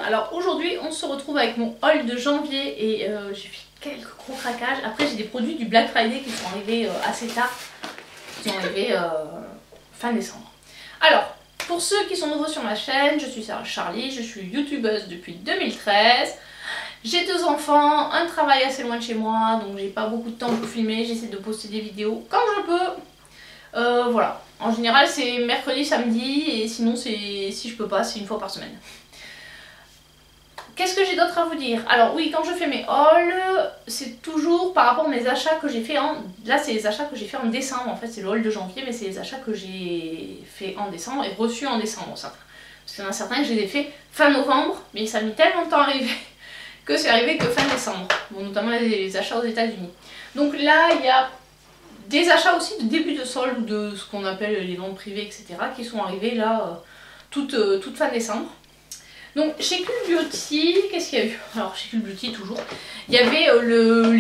Alors aujourd'hui on se retrouve avec mon haul de janvier et j'ai fait quelques gros craquages. Après j'ai des produits du Black Friday qui sont arrivés assez tard, qui sont arrivés fin décembre. Alors pour ceux qui sont nouveaux sur ma chaîne, je suis Sarah Charlie, je suis youtubeuse depuis 2013. J'ai 2 enfants, un travail assez loin de chez moi, donc j'ai pas beaucoup de temps pour filmer, j'essaie de poster des vidéos comme je peux. Voilà, en général c'est mercredi, samedi, et sinon si je peux pas, c'est une fois par semaine. Qu'est-ce que j'ai d'autre à vous dire? Alors oui, quand je fais mes hauls, c'est toujours par rapport à mes achats que j'ai fait en... Là c'est les achats que j'ai fait en décembre, en fait c'est le haul de janvier, mais c'est les achats que j'ai fait en décembre et reçus en décembre, ça. Parce qu'il y en a certains que je les ai fait fin novembre, mais ça a mis tellement de temps à arriver que c'est arrivé que fin décembre. Bon, notamment les achats aux États-Unis. Donc là, il y a des achats aussi de début de solde ou de ce qu'on appelle les ventes privées, etc. qui sont arrivés là toute fin décembre. Donc chez Cult Beauty, qu'est-ce qu'il y a eu? Alors chez Cult Beauty toujours, il y avait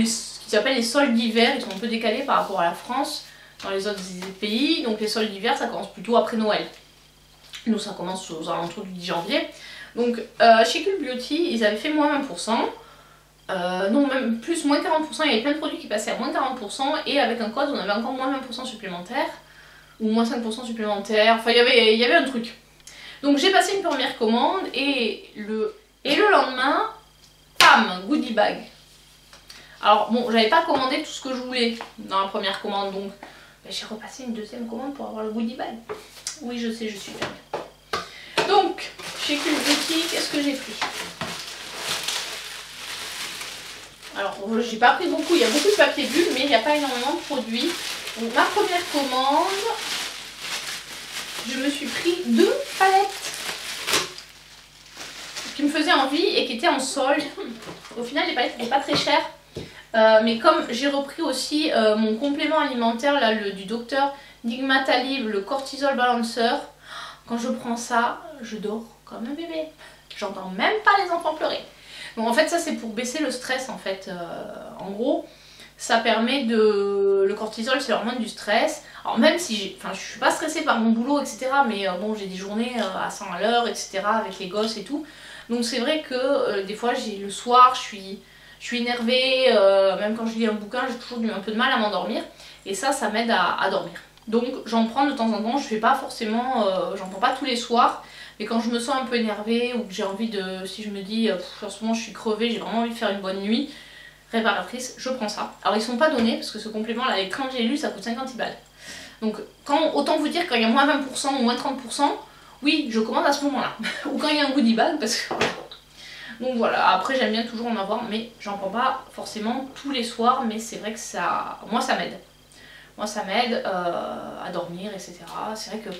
ce qu'ils appellent les soldes d'hiver, ils sont un peu décalés par rapport à la France dans les autres pays. Donc les soldes d'hiver ça commence plutôt après Noël. Nous ça commence aux alentours du 10 janvier. Donc chez Cult Beauty ils avaient fait moins 20%, non même plus moins 40%, il y avait plein de produits qui passaient à moins 40% et avec un code on avait encore moins 20% supplémentaire ou moins 5% supplémentaire, enfin il y avait un truc. Donc j'ai passé une première commande et le lendemain, pam, goodie bag. Alors bon, j'avais pas commandé tout ce que je voulais dans la première commande, donc j'ai repassé une deuxième commande pour avoir le goodie bag. Oui, je sais, je suis fermée. Donc, chez Cult Beauty, qu'est-ce que j'ai pris? Alors, j'ai pas pris beaucoup, il y a beaucoup de papier bulle, mais il n'y a pas énormément de produits. Donc ma première commande, je me suis pris 2 palettes qui me faisaient envie et qui étaient en solde. Au final les palettes n'étaient pas très chères, mais comme j'ai repris aussi mon complément alimentaire là, du docteur Nigmatalib, le cortisol balancer, quand je prends ça je dors comme un bébé, j'entends même pas les enfants pleurer. Donc en fait ça c'est pour baisser le stress en fait, en gros. Ça permet de... Le cortisol c'est l'hormone du stress. Alors même si je suis pas stressée par mon boulot etc. Mais bon j'ai des journées à 100 à l'heure etc. avec les gosses et tout. Donc c'est vrai que des fois le soir je suis énervée. Même quand je lis un bouquin j'ai toujours un peu de mal à m'endormir. Et ça m'aide à dormir. Donc j'en prends de temps en temps. Je fais pas forcément... j'en prends pas tous les soirs. Mais quand je me sens un peu énervée ou que j'ai envie de... Si je me dis en ce moment je suis crevée, j'ai vraiment envie de faire une bonne nuit réparatrice, je prends ça. Alors ils sont pas donnés parce que ce complément là avec 30 gélules ça coûte 50 balles. Donc autant vous dire quand il y a moins 20% ou moins 30%, oui je commande à ce moment là. Ou quand il y a un goodie bag parce que... Donc voilà, après j'aime bien toujours en avoir mais j'en prends pas forcément tous les soirs, mais c'est vrai que ça... Moi ça m'aide. Moi ça m'aide à dormir etc. C'est vrai que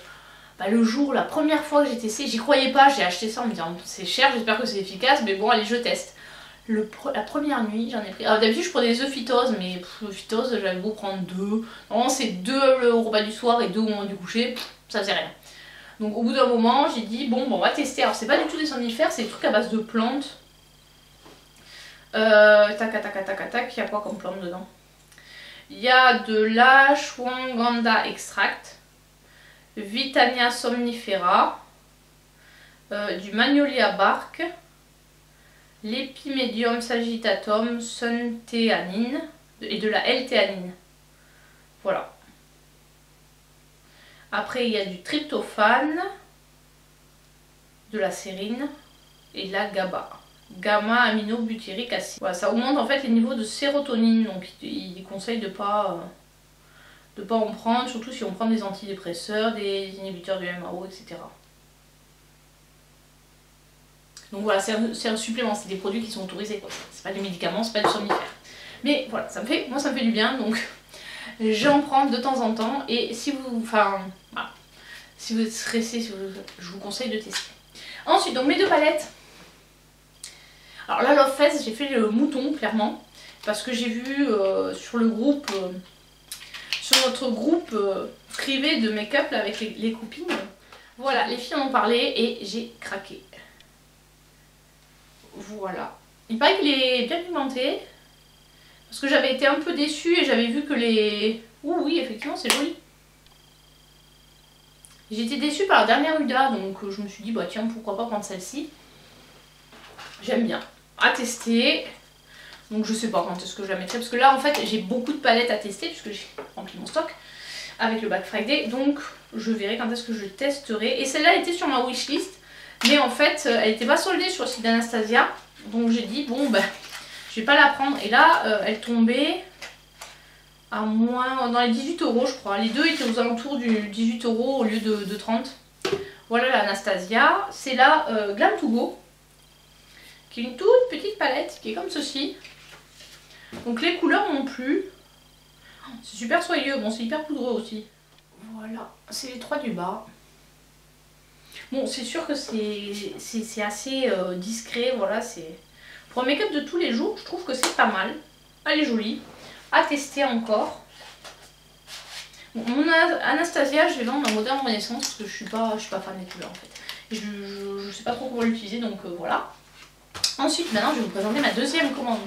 le jour, la première fois que j'ai testé, j'y croyais pas, j'ai acheté ça en me disant c'est cher, j'espère que c'est efficace, mais bon allez je teste. La première nuit j'en ai pris, d'habitude je prenais des œufs Phytose, mais Phytose j'avais beau prendre 2, normalement c'est 2 au repas du soir et 2 au moment du coucher, ça faisait rien. Donc au bout d'un moment j'ai dit bon on va tester, alors c'est pas du tout des somnifères, c'est des trucs à base de plantes. Tac, il y a quoi comme plante dedans? Il y a de l'ashwagandha extract, Vitania somnifera, du magnolia bark, l'Epimedium sagittatum sun-théanine et de la L-théanine. Voilà. Après il y a du tryptophane, de la sérine et de la GABA. Gamma aminobutyrique acide. Voilà, ça augmente en fait les niveaux de sérotonine, donc il conseille de pas en prendre, surtout si on prend des antidépresseurs, des inhibiteurs du MAO, etc. Donc voilà, c'est un supplément, c'est des produits qui sont autorisés. C'est pas des médicaments, c'est pas du somnifère. Mais voilà, moi ça me fait du bien, donc j'en prends de temps en temps. Et si vous, voilà, si vous êtes stressé, je vous conseille de tester. Ensuite, donc mes 2 palettes. Alors là, Love Fest, j'ai fait le mouton, clairement. Parce que j'ai vu sur le groupe, sur notre groupe privé de make-up avec les copines. Voilà, les filles en ont parlé et j'ai craqué. Voilà. Il paraît qu'il est bien pigmenté. Parce que j'avais été un peu déçue et j'avais vu que les... Ouh oui, effectivement, c'est joli. J'ai été déçue par la dernière Huda, donc je me suis dit, bah tiens, pourquoi pas prendre celle-ci. J'aime bien. À tester. Donc je sais pas quand est-ce que je la mettrai. Parce que là en fait j'ai beaucoup de palettes à tester puisque j'ai rempli mon stock avec le Black Friday. Donc je verrai quand est-ce que je testerai. Et celle-là était sur ma wishlist. Mais en fait elle était pas soldée sur le site d'Anastasia. Donc j'ai dit bon ben je vais pas la prendre. Et là elle tombait à moins dans les 18 € je crois. Les deux étaient aux alentours du 18 € au lieu de 30. Voilà l'Anastasia. C'est la Glam to Go. Qui est une toute petite palette qui est comme ceci. Donc les couleurs m'ont plu. C'est super soyeux, bon c'est hyper poudreux aussi. Voilà, c'est les trois du bas. Bon c'est sûr que c'est assez discret, voilà c'est... Pour un make-up de tous les jours, je trouve que c'est pas mal. Elle est jolie, à tester encore. Bon, mon Anastasia, je vais vendre en Moderne Renaissance parce que je suis pas fan des couleurs en fait. Et je sais pas trop comment l'utiliser donc voilà. Ensuite maintenant je vais vous présenter ma deuxième commande.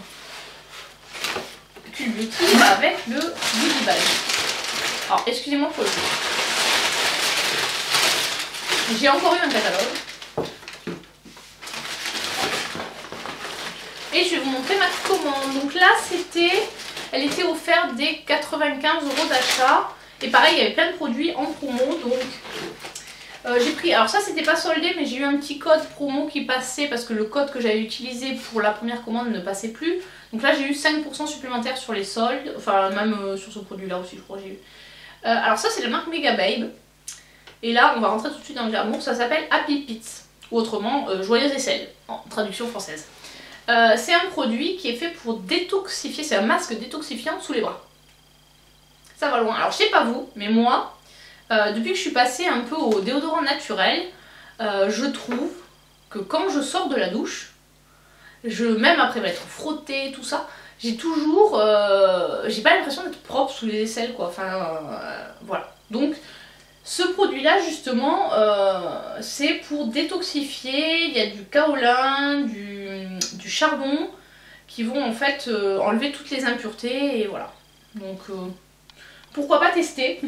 Beauty avec le Goodie Bag. Alors excusez-moi pour le jeu. J'ai encore eu un catalogue. Et je vais vous montrer ma commande. Donc là elle était offerte des 95 € d'achat. Et pareil il y avait plein de produits en promo. Donc j'ai pris, alors ça c'était pas soldé mais j'ai eu un petit code promo qui passait parce que le code que j'avais utilisé pour la première commande ne passait plus. Donc là j'ai eu 5% supplémentaires sur les soldes, enfin même sur ce produit là aussi je crois que j'ai eu. Alors ça c'est la marque Mega Babe. Et là on va rentrer tout de suite dans le glamour, ça s'appelle Happy Pits, ou autrement Joyeuse aisselle, en traduction française. C'est un produit qui est fait pour détoxifier, c'est un masque détoxifiant sous les bras. Ça va loin, alors je sais pas vous, mais moi, depuis que je suis passée un peu au déodorant naturel, je trouve que quand je sors de la douche, même après m'être frottée, tout ça, j'ai toujours, j'ai pas l'impression d'être propre sous les aisselles quoi, enfin voilà. Donc ce produit là justement, c'est pour détoxifier, il y a du kaolin, du charbon, qui vont en fait enlever toutes les impuretés et voilà. Donc pourquoi pas tester.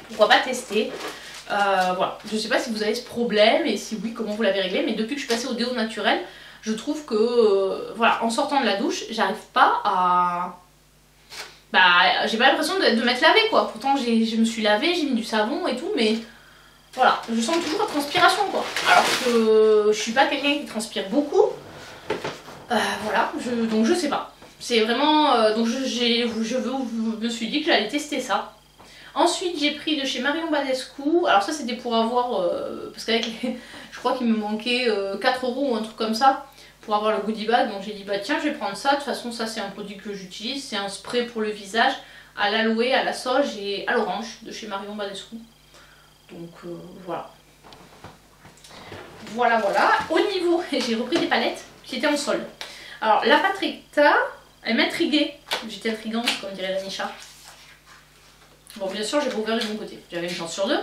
Pourquoi pas tester. Voilà, je sais pas si vous avez ce problème et si oui comment vous l'avez réglé, mais depuis que je suis passée au déo naturel, je trouve que voilà, en sortant de la douche, j'arrive pas à... Bah j'ai pas l'impression de m'être lavée quoi. Pourtant je me suis lavée, j'ai mis du savon et tout, mais voilà, je sens toujours la transpiration quoi. Alors que je suis pas quelqu'un qui transpire beaucoup. Voilà, donc je sais pas. C'est vraiment... donc je me suis dit que j'allais tester ça. Ensuite j'ai pris de chez Marion Badescu, alors ça c'était pour avoir, parce qu'avec je crois qu'il me manquait 4 € ou un truc comme ça pour avoir le goodie bag, donc j'ai dit bah tiens je vais prendre ça, de toute façon ça c'est un produit que j'utilise, c'est un spray pour le visage à l'aloe, à la sauge et à l'orange de chez Marion Badescu, donc voilà. Voilà, au niveau, j'ai repris des palettes qui étaient en solde. Alors la Patricta, elle m'intriguait, j'étais intrigante comme dirait la Nisha. Bon bien sûr j'ai pas ouvert de mon côté, j'avais une chance sur deux.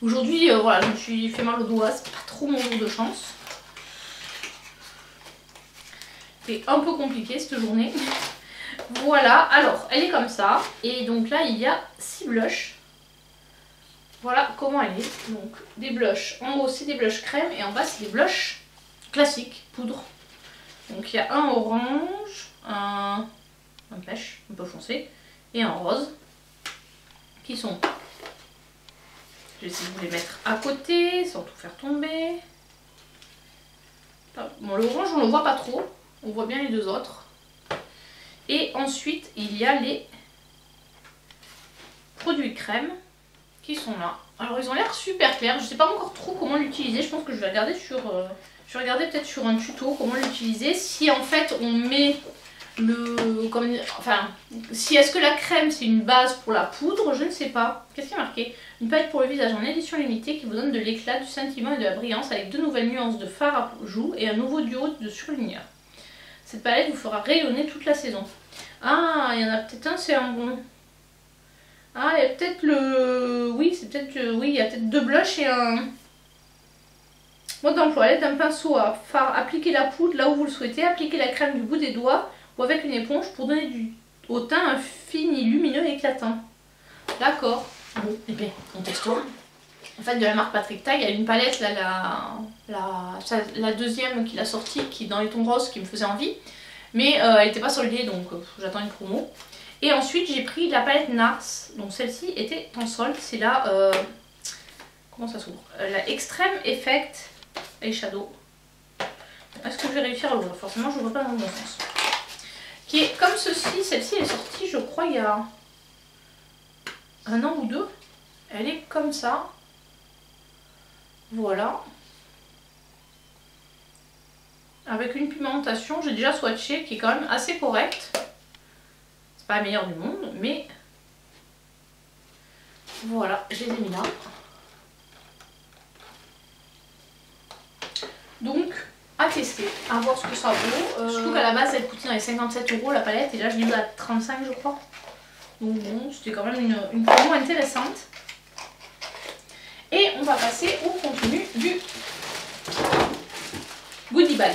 Aujourd'hui voilà, je me suis fait mal au doigt, c'est pas trop mon jour de chance. C'est un peu compliqué cette journée. Voilà, alors elle est comme ça. Et donc là il y a 6 blushs. Voilà comment elle est. Donc des blushs, en haut c'est des blushs crème et en bas c'est des blushs classiques, poudre. Donc il y a un orange, un pêche, un peu foncé, et un rose. Qui sont... Je vais essayer de vous les mettre à côté sans tout faire tomber. Bon, l'orange on ne le voit pas trop, on voit bien les deux autres. Et ensuite il y a les produits crème qui sont là. Alors ils ont l'air super clairs, je ne sais pas encore trop comment l'utiliser, je pense que je vais regarder sur... je vais regarder peut-être sur un tuto comment l'utiliser. Si en fait on met enfin, si est-ce que la crème c'est une base pour la poudre, je ne sais pas. Qu'est-ce qui est marqué? Une palette pour le visage en édition limitée qui vous donne de l'éclat, du scintillement et de la brillance avec 2 nouvelles nuances de fard à joues et un nouveau duo de surligneurs. Cette palette vous fera rayonner toute la saison. Ah, il y en a peut-être un, c'est un bon. Ah, il y a peut-être le... Oui, c'est peut-être... Oui, il y a peut-être 2 blushs et un... Mode d'emploi, à l'aide d'un pinceau à fard, appliquez la poudre là où vous le souhaitez, appliquez la crème du bout des doigts ou avec une éponge pour donner au teint un fini lumineux et éclatant. D'accord. Bon, et bien, on testera. En fait, de la marque Patrick Ta, il y a une palette, là, la deuxième qu'il a sortie, qui est dans les tons roses, qui me faisait envie. Mais elle n'était pas soldée, donc j'attends une promo. Et ensuite, j'ai pris la palette Nars. Donc celle-ci était en solde. C'est la... comment ça s'ouvre, la Extreme Effect Eyeshadow. Est-ce que je vais réussir à l'ouvrir? Forcément, je ne l'ouvre pas dans le bon sens. Qui est comme ceci. Celle-ci est sortie, je crois, il y a 1 an ou 2. Elle est comme ça. Voilà. Avec une pigmentation, j'ai déjà swatché, qui est quand même assez correcte. C'est pas la meilleure du monde, mais voilà, je les ai mis là. Donc, à tester, à voir ce que ça vaut. Surtout qu'à la base, elle coûtait dans les 57 € la palette, et là, je l'ai mis à 35, je crois. Donc bon, c'était quand même une promo intéressante. Et on va passer au contenu du goodie bag.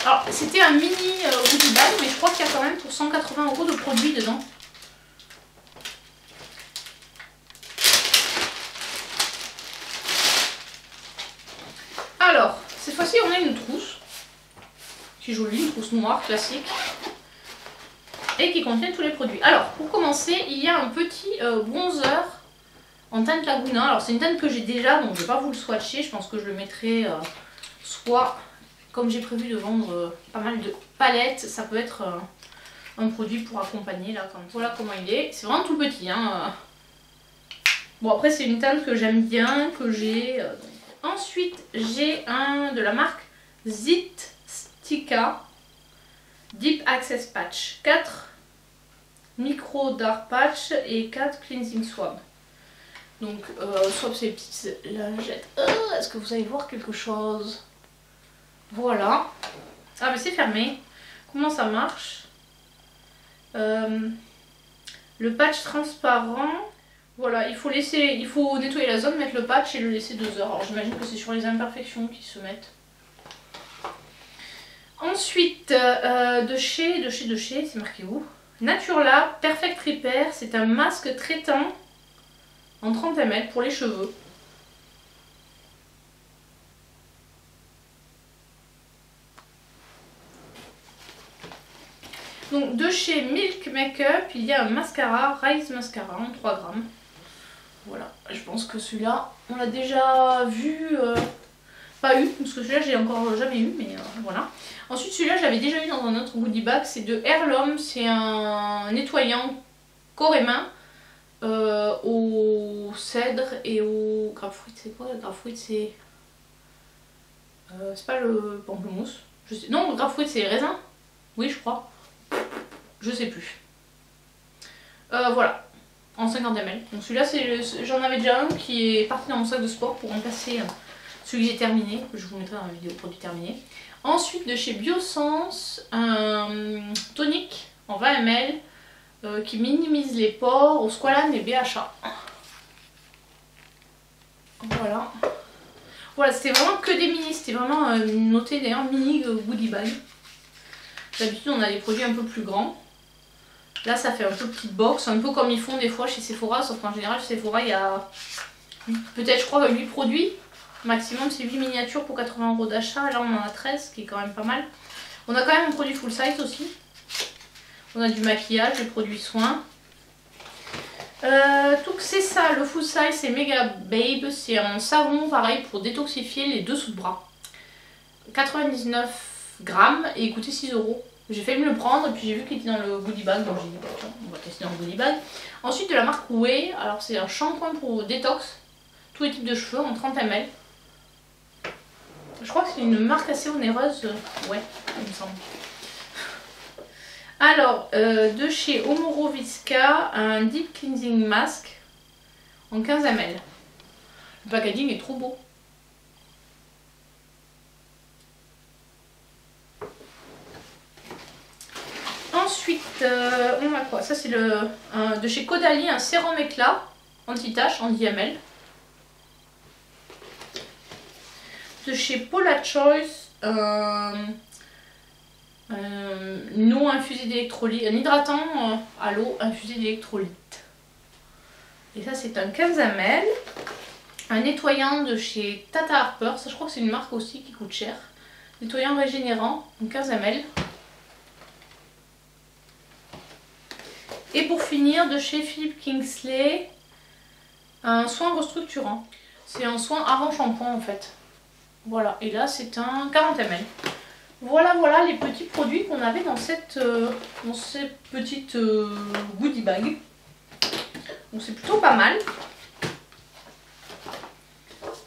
Alors, c'était un mini goodie bag, mais je crois qu'il y a quand même pour 180 € de produits dedans. Alors, cette fois-ci, on a une trousse. Qui est jolie, une trousse noire classique. Et qui contient tous les produits. Alors, pour commencer, il y a un petit bronzer en teinte Laguna. Alors, c'est une teinte que j'ai déjà, donc je ne vais pas vous le swatcher. Je pense que je le mettrai soit, comme j'ai prévu de vendre pas mal de palettes, ça peut être un produit pour accompagner. Là, voilà comment il est. C'est vraiment tout petit. Hein. Bon, après, c'est une teinte que j'aime bien, que j'ai. Ensuite, j'ai un de la marque Zit Stika Deep Access Patch. 4 micro dark patch et 4 cleansing swab. Donc swab, c'est les petites lingettes. Est-ce que vous allez voir quelque chose? Voilà. Ah mais c'est fermé. Comment ça marche? Le patch transparent. Voilà, il faut nettoyer la zone, mettre le patch et le laisser 2 heures. Alors j'imagine que c'est sur les imperfections qui se mettent. Ensuite, de chez, c'est marqué où? Naturelab Perfect Repair, c'est un masque traitant en 30 ml pour les cheveux. Donc de chez Milk Makeup, il y a un mascara, Rise Mascara en 3 grammes. Voilà, je pense que celui-là, on l'a déjà vu, pas eu, parce que celui-là j'ai encore jamais eu, mais voilà. Ensuite celui-là j'avais déjà eu dans un autre goodie bag, c'est de Heirloom, c'est un nettoyant corps et main au cèdre et au grapefruit. C'est quoi le grapefruit? C'est pas le pamplemousse, je sais. Non, le grapefruit c'est raisin, oui je crois, je sais plus. Voilà, en 50 ml. Donc celui-là, j'en avais déjà un qui est parti dans mon sac de sport pour remplacer celui qui est terminé, que je vous mettrai dans la vidéo produit terminé. Ensuite, de chez Biossance, un tonique en 20 ml qui minimise les pores au squalane et BHA. Voilà. Voilà, c'était vraiment que des mini, c'était vraiment noté d'ailleurs mini goodie bag. D'habitude, on a des produits un peu plus grands. Là, ça fait un peu petite box, un peu comme ils font des fois chez Sephora, sauf qu'en général, chez Sephora, il y a peut-être, je crois, 8 produits. Maximum, c'est 8 miniatures pour 80 € d'achat. Là, on en a 13, ce qui est quand même pas mal. On a quand même un produit full size aussi. On a du maquillage, des produits soins. Donc, c'est ça, le full size, c'est Mega Babe. C'est un savon, pareil, pour détoxifier les dessous de bras. 99 grammes et il coûtait 6 €. J'ai failli me le prendre et puis j'ai vu qu'il était dans le goodie bag, donc j'ai dit bon, on va tester dans le goodie bag. Ensuite de la marque Way, alors c'est un shampoing pour détox, tous les types de cheveux en 30 ml. Je crois que c'est une marque assez onéreuse, ouais, il me semble. Alors, de chez Omoro Visca, un Deep Cleansing Mask en 15 ml. Le packaging est trop beau. Ensuite, on a quoi? Ça c'est de chez Caudalie, un sérum éclat anti-tache en 10 ml. De chez Paula Choice, une eau infusée d'électrolyte, un hydratant à l'eau infusée d'électrolyte. Et ça c'est un 15 ml. un nettoyant de chez Tata Harper. Ça, je crois que c'est une marque aussi qui coûte cher. Nettoyant régénérant, donc 15 ml. Et pour finir, de chez Philippe Kingsley, un soin restructurant. C'est un soin avant-shampoing en fait. Voilà, et là c'est un 40 ml. Voilà les petits produits qu'on avait dans cette petite goodie bag. Donc c'est plutôt pas mal.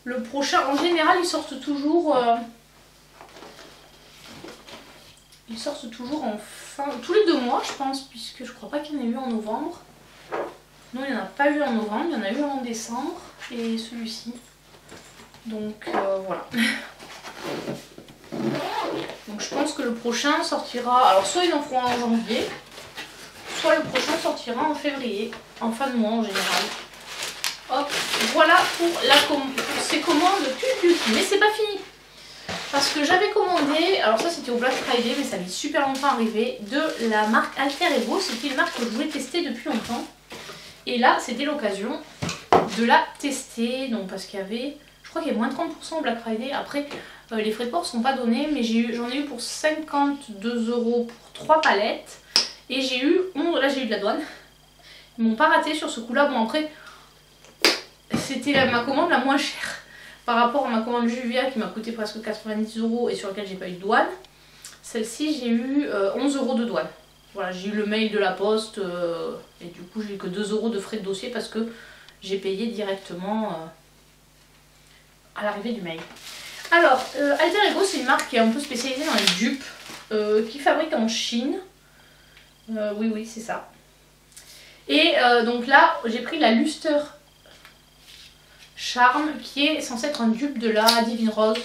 Le prochain, en général, ils sortent toujours en fin, tous les 2 mois je pense, puisque je crois pas qu'il y en ait eu en novembre. Non, il n'y en a pas eu en novembre, il y en a eu en décembre et celui-ci. Donc voilà. Donc je pense que le prochain sortira, alors soit ils en feront un en janvier, soit le prochain sortira en février, en fin de mois en général. Hop, voilà pour ces commandes Cult Beauty. Mais c'est pas fini. Parce que j'avais commandé, alors ça c'était au Black Friday, mais ça met super longtemps à arriver, de la marque Alter Ego. C'était une marque que je voulais tester depuis longtemps. Et là c'était l'occasion de la tester. Donc parce qu'il y avait, je crois qu'il y avait moins de 30% au Black Friday. Après les frais de port ne sont pas donnés, mais j'en ai eu pour 52 € pour 3 palettes. Et j'ai eu, là j'ai eu de la douane. Ils m'ont pas raté sur ce coup là. Bon après, c'était ma commande la moins chère. Par rapport à ma commande Juvia qui m'a coûté presque 90 € et sur laquelle j'ai pas eu de douane. Celle-ci j'ai eu 11 € de douane. Voilà, j'ai eu le mail de la poste et du coup j'ai eu que 2 € de frais de dossier parce que j'ai payé directement à l'arrivée du mail. Alors, Alter Ego c'est une marque qui est un peu spécialisée dans les dupes, qui fabrique en Chine. Oui c'est ça. Et donc là j'ai pris la Luster Charme qui est censée être un dupe de la Divine Rose.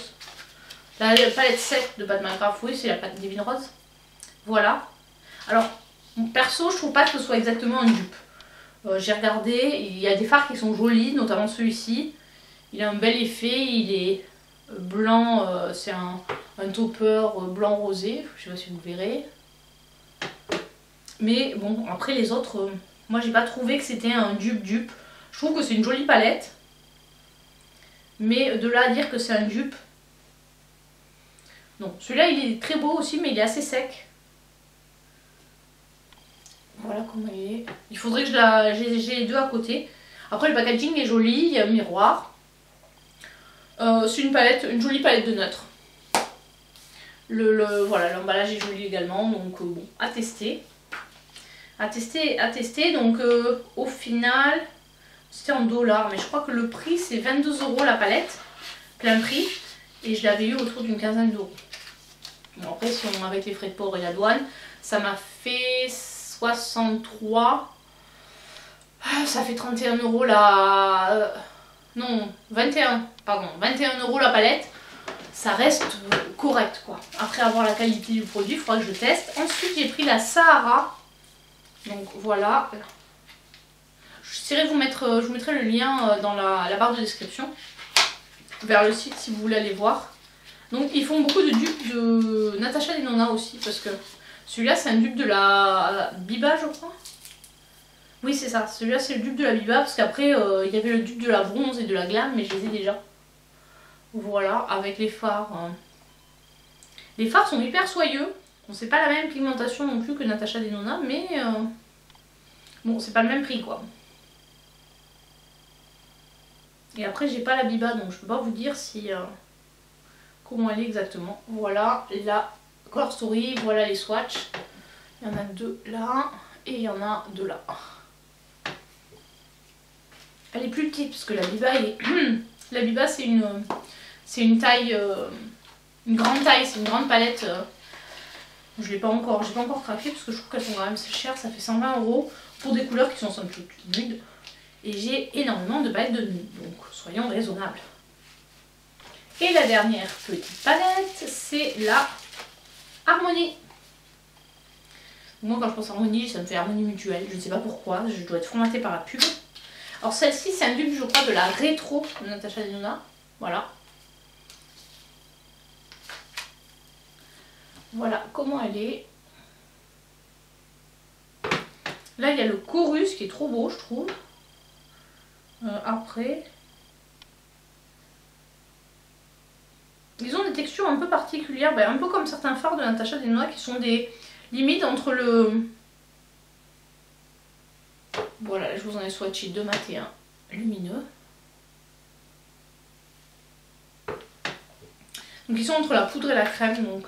La palette 7 de Batman Craft, oui c'est la palette Divine Rose. Voilà. Alors perso je trouve pas que ce soit exactement un dupe. J'ai regardé, il y a des fards qui sont jolis, notamment celui-ci. Il a un bel effet, il est blanc, c'est un topper blanc rosé, je sais pas si vous verrez. Mais bon après les autres, moi j'ai pas trouvé que c'était un dupe. Je trouve que c'est une jolie palette. Mais de là à dire que c'est un dupe, non. Celui-là il est très beau aussi, mais il est assez sec. Voilà comment il est. Il faudrait que j'ai les deux à côté. Après le packaging est joli, il y a un miroir. C'est une jolie palette de neutre. Voilà, l'emballage est joli également, donc bon, à tester. À tester. Donc au final, c'était en $, mais je crois que le prix c'est 22 € la palette, plein prix, et je l'avais eu autour d'une quinzaine d'euros. Bon, après, si on avec les frais de port et la douane, ça m'a fait 63. Ça fait 31 € la. Non, 21, pardon, 21 € la palette. Ça reste correct quoi. Après avoir la qualité du produit, il faudra que je teste. Ensuite, j'ai pris la Sahara. Donc voilà. Je vous mettrai le lien dans la barre de description vers le site si vous voulez aller voir. Donc ils font beaucoup de dupes de Natasha Denona aussi, parce que celui-là c'est un dupe de la Biba je crois. Oui c'est ça, celui-là c'est le dupe de la Biba, parce qu'après il y avait le dupe de la Bronze et de la Glam, mais je les ai déjà. Voilà, avec les fards. Les fards sont hyper soyeux. Bon, c'est pas la même pigmentation non plus que Natasha Denona, mais bon c'est pas le même prix quoi. Et après j'ai pas la Biba, donc je peux pas vous dire si comment elle est exactement. Voilà la Color Story, voilà les swatchs. Il y en a 2 là et il y en a 2 là. Elle est plus petite parce que la Biba est la Biba c'est une taille, une grande taille, c'est une grande palette. Je l'ai pas encore, j'ai pas encore craqué parce que je trouve qu'elles sont quand même chères, ça fait 120 € pour des couleurs qui sont somme toute nudes. Et j'ai énormément de palettes de nude, donc soyons raisonnables. Et la dernière petite palette, c'est la Harmonie. Moi quand je pense à Harmonie, ça me fait Harmonie Mutuelle, je ne sais pas pourquoi, je dois être formatée par la pub. Alors celle-ci c'est un dupe je crois de la Rétro de Natasha Denona, voilà. Voilà comment elle est. Là il y a le chorus qui est trop beau je trouve. Après, Ils ont des textures un peu particulières, un peu comme certains fards de Natasha Denona qui sont des limites entre le... Voilà, je vous en ai swatché 2 mat et 1 lumineux. Donc ils sont entre la poudre et la crème, donc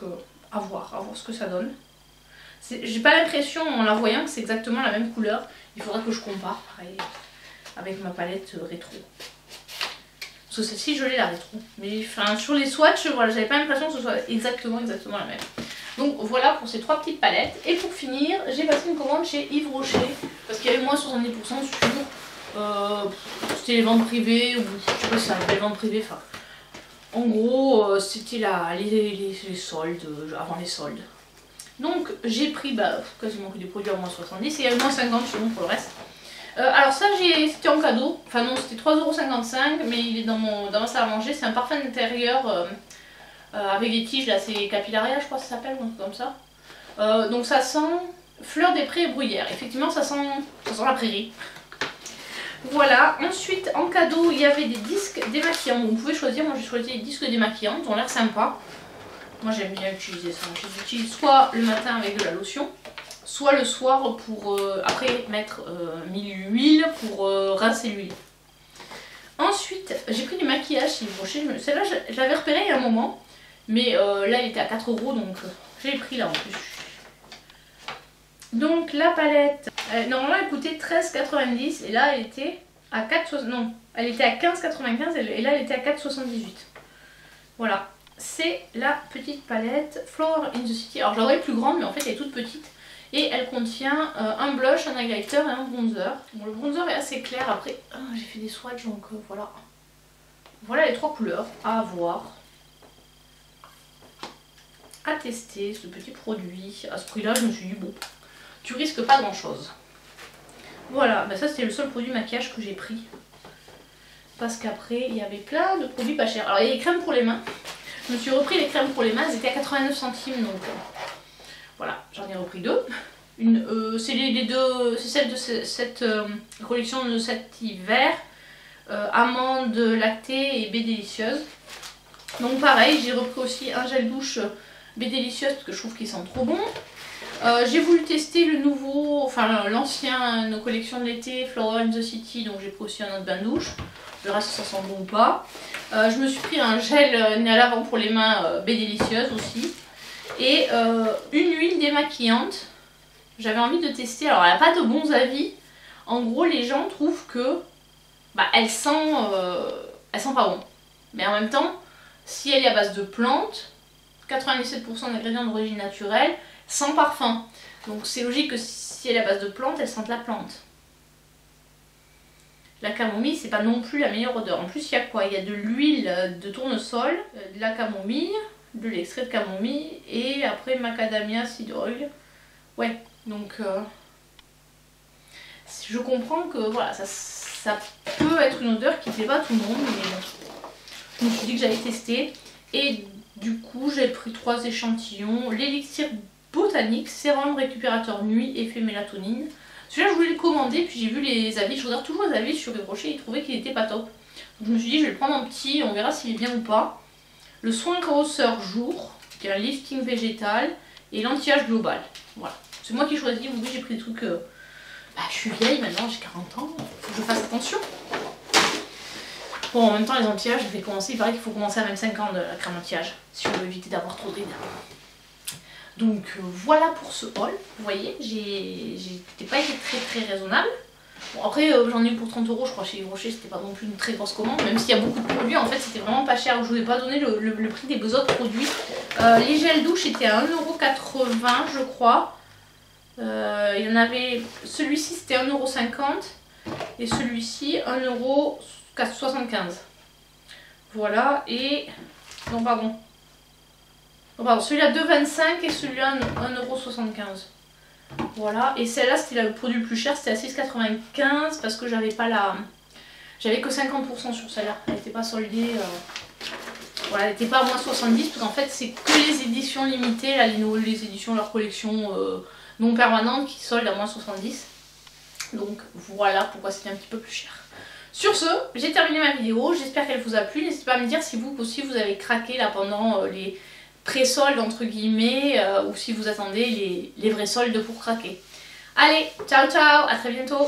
à voir ce que ça donne. J'ai pas l'impression en la voyant que c'est exactement la même couleur. Il faudra que je compare, pareil, avec ma palette rétro. Parce que celle-ci, je l'ai la rétro. Mais enfin, sur les swatchs, voilà, j'avais pas l'impression que ce soit exactement la même. Donc voilà pour ces 3 petites palettes. Et pour finir, j'ai passé une commande chez Yves Rocher. Parce qu'il y avait moins 70% sur... c'était les ventes privées, ou je sais pas si c'est les ventes privées, enfin... En gros, c'était les soldes, avant les soldes. Donc j'ai pris quasiment que des produits à moins 70 et il y a moins 50 sinon pour le reste. Alors ça c'était en cadeau, enfin non c'était 3,55 € mais il est dans ma salle à manger, c'est un parfum d'intérieur avec des tiges là, c'est Capillaria je crois que ça s'appelle, un truc comme ça. Donc ça sent fleur des prés et bruyère, effectivement ça sent la prairie. Voilà, ensuite en cadeau il y avait des disques démaquillants, vous pouvez choisir, moi j'ai choisi des disques démaquillants, ils ont l'air sympas. Moi j'aime bien utiliser ça, je les utilise soit le matin avec de la lotion, soit le soir pour après mettre l'huile pour rincer l'huile. Ensuite j'ai pris du maquillage Yves Rocher, celle-là je l'avais repérée il y a un moment, mais là elle était à 4 € donc j'ai pris là en plus. Donc la palette, normalement elle coûtait 13,90 € et là elle était à 4,75 €, non, elle était à 15,95 € et là elle était à 4,78 €. Voilà, c'est la petite palette Flower in the City. Alors je la voyais plus grande mais en fait elle est toute petite et elle contient un blush, un highlighter et un bronzer. Bon, le bronzer est assez clair, après j'ai fait des swatchs donc voilà. Voilà les 3 couleurs à avoir. À tester ce petit produit. À ce prix là je me suis dit bon, tu risques pas grand chose. Voilà, ça c'était le seul produit maquillage que j'ai pris. Parce qu'après il y avait plein de produits pas chers. Alors il y a les crèmes pour les mains. Je me suis repris les crèmes pour les mains, elles étaient à 89 centimes donc voilà, j'en ai repris 2. C'est les deux, c'est celle de cette collection de cet hiver, amande lactée et baie délicieuse. Donc pareil, j'ai repris aussi un gel douche baie délicieuse parce que je trouve qu'il sent trop bon. J'ai voulu tester le nouveau, enfin l'ancien, nos collections de l'été, Flower in the City, donc j'ai pris aussi un autre bain de douche. Je verrai si ça sent bon ou pas. Je me suis pris un gel nez à l'avant pour les mains baie délicieuse aussi. Et une huile démaquillante. J'avais envie de tester. Alors elle n'a pas de bons avis. En gros les gens trouvent que elle sent pas bon. Mais en même temps, si elle est à base de plantes, 97% d'ingrédients d'origine naturelle, sans parfum. Donc c'est logique que si elle est à base de plantes, elle sente la plante. La camomille, c'est pas non plus la meilleure odeur. En plus, il y a quoi? Il y a de l'huile de tournesol, de la camomille, de l'extrait de camomille et après macadamia seed oil. Ouais, donc je comprends que voilà, ça peut être une odeur qui plaît pas à tout le monde, mais bon. Je me suis dit que j'allais tester et du coup j'ai pris 3 échantillons. L'élixir botanique, sérum récupérateur nuit, effet mélatonine. Celui-là je voulais le commander, puis j'ai vu les avis, je regarde toujours les avis sur les brochets, ils trouvaient qu'il était pas top. Donc je me suis dit je vais le prendre en petit, on verra s'il est bien ou pas. Le soin grosseur jour, qui est un lifting végétal, et l'anti-âge global. Voilà, c'est moi qui choisis, vous voyez j'ai pris des trucs... je suis vieille maintenant, j'ai 40 ans, faut que je fasse attention. Bon, en même temps les anti-âges, je vais commencer, il paraît qu'il faut commencer à 25 ans de la crème anti-âge, si on veut éviter d'avoir trop de rides. Donc voilà pour ce haul, vous voyez, j'ai pas été très raisonnable. Bon après j'en ai eu pour 30 € je crois chez Yves Rocher, c'était pas non plus une très grosse commande, même s'il y a beaucoup de produits, en fait c'était vraiment pas cher, je vous ai pas donné le prix des autres produits. Les gels douche étaient à 1,80 € je crois. Il y en avait, celui-ci c'était 1,50 € et celui-ci 1,75 €. Voilà, et... non pardon. Celui-là 2,25 € et celui-là 1,75 €. Voilà, et celle-là c'était le produit le plus cher, c'était à 6,95 € parce que j'avais pas la... J'avais que 50% sur celle-là, elle n'était pas soldée. Voilà, elle n'était pas à moins 70 parce qu'en fait c'est que les éditions limitées, là, les éditions, leur collection non permanente qui soldent à moins 70. Donc voilà pourquoi c'était un petit peu plus cher. Sur ce, j'ai terminé ma vidéo, j'espère qu'elle vous a plu. N'hésitez pas à me dire si vous aussi vous avez craqué là pendant les pré-soldes entre guillemets ou si vous attendez les vrais soldes pour craquer. Allez, ciao ciao, à très bientôt.